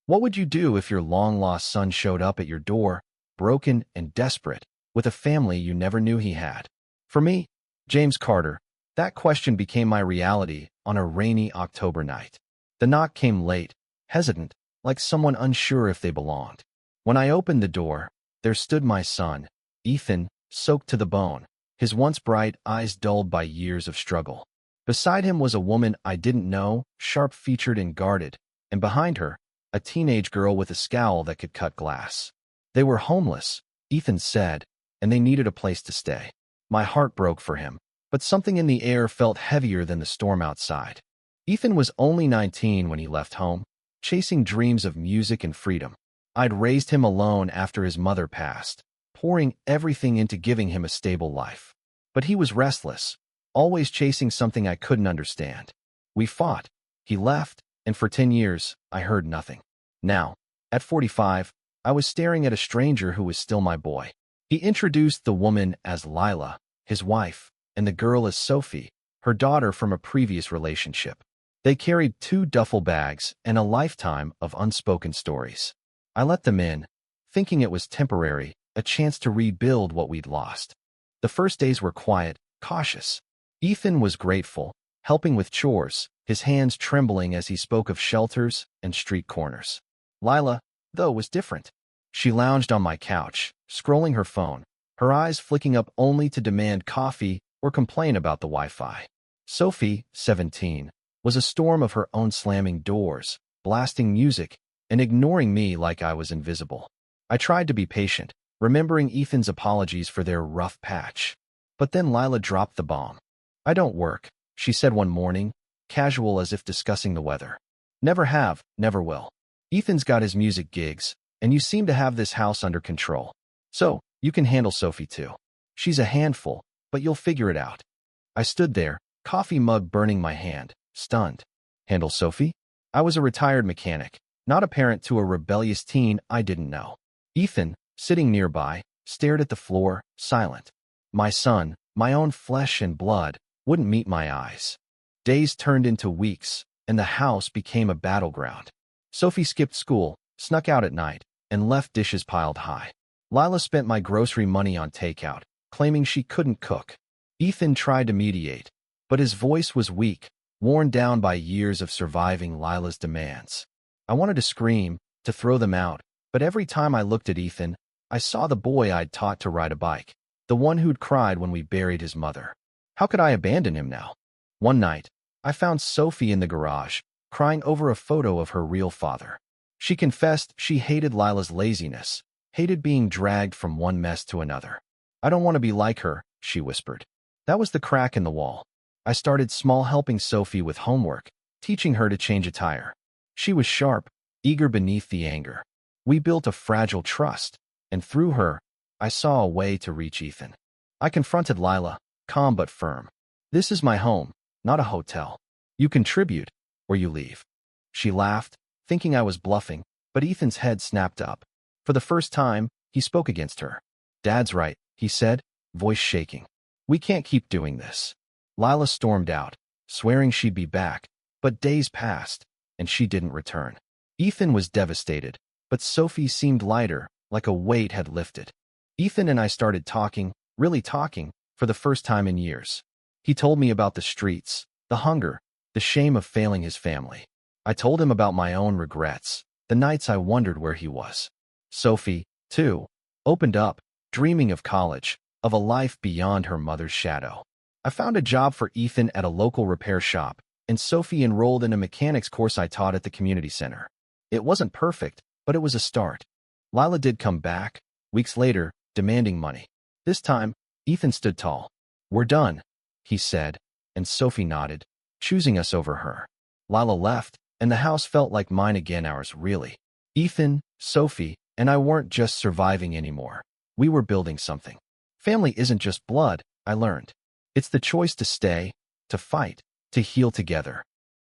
What would you do if your long-lost son showed up at your door, broken and desperate, with a family you never knew he had? For me, James Carter, that question became my reality on a rainy October night. The knock came late, hesitant, like someone unsure if they belonged. When I opened the door, there stood my son, Ethan, soaked to the bone, his once bright eyes dulled by years of struggle. Beside him was a woman I didn't know, sharp-featured and guarded, and behind her, a teenage girl with a scowl that could cut glass. They were homeless, Ethan said, and they needed a place to stay. My heart broke for him, but something in the air felt heavier than the storm outside. Ethan was only 19 when he left home, chasing dreams of music and freedom. I'd raised him alone after his mother passed, pouring everything into giving him a stable life. But he was restless, always chasing something I couldn't understand. We fought. He left, and for 10 years, I heard nothing. Now, at 45, I was staring at a stranger who was still my boy. He introduced the woman as Lila, his wife, and the girl as Sophie, her daughter from a previous relationship. They carried 2 duffel bags and a lifetime of unspoken stories. I let them in, thinking it was temporary, a chance to rebuild what we'd lost. The first days were quiet, cautious. Ethan was grateful, helping with chores, his hands trembling as he spoke of shelters and street corners. Lila, though, was different. She lounged on my couch, scrolling her phone, her eyes flicking up only to demand coffee or complain about the Wi-Fi. Sophie, 17, was a storm of her own, slamming doors, blasting music, and ignoring me like I was invisible. I tried to be patient, remembering Ethan's apologies for their rough patch. But then Lila dropped the bomb. "I don't work," she said one morning, casual as if discussing the weather. "Never have, never will. Ethan's got his music gigs, and you seem to have this house under control. So, you can handle Sophie too. She's a handful, but you'll figure it out." I stood there, coffee mug burning my hand, stunned. Handle Sophie? I was a retired mechanic, not a parent to a rebellious teen I didn't know. Ethan, sitting nearby, stared at the floor, silent. My son, my own flesh and blood, wouldn't meet my eyes. Days turned into weeks, and the house became a battleground. Sophie skipped school, snuck out at night, and left dishes piled high. Lila spent my grocery money on takeout, claiming she couldn't cook. Ethan tried to mediate, but his voice was weak, worn down by years of surviving Lila's demands. I wanted to scream, to throw them out, but every time I looked at Ethan, I saw the boy I'd taught to ride a bike, the one who'd cried when we buried his mother. How could I abandon him now? One night, I found Sophie in the garage, crying over a photo of her real father. She confessed she hated Lila's laziness, hated being dragged from one mess to another. "I don't want to be like her," she whispered. That was the crack in the wall. I started small, helping Sophie with homework, teaching her to change a tire. She was sharp, eager beneath the anger. We built a fragile trust, and through her, I saw a way to reach Ethan. I confronted Lila, calm but firm. "This is my home, not a hotel. You contribute, or you leave." She laughed, thinking I was bluffing, but Ethan's head snapped up. For the first time, he spoke against her. "Dad's right," he said, voice shaking. "We can't keep doing this." Lila stormed out, swearing she'd be back, but days passed, and she didn't return. Ethan was devastated, but Sophie seemed lighter, like a weight had lifted. Ethan and I started talking, really talking, for the first time in years. He told me about the streets, the hunger, the shame of failing his family. I told him about my own regrets, the nights I wondered where he was. Sophie, too, opened up, dreaming of college, of a life beyond her mother's shadow. I found a job for Ethan at a local repair shop, and Sophie enrolled in a mechanics course I taught at the community center. It wasn't perfect, but it was a start. Lila did come back, weeks later, demanding money. This time, Ethan stood tall. "We're done," he said, and Sophie nodded, choosing us over her. Lila left, and the house felt like mine again, ours really. Ethan, Sophie, and I weren't just surviving anymore. We were building something. Family isn't just blood, I learned. It's the choice to stay, to fight, to heal together.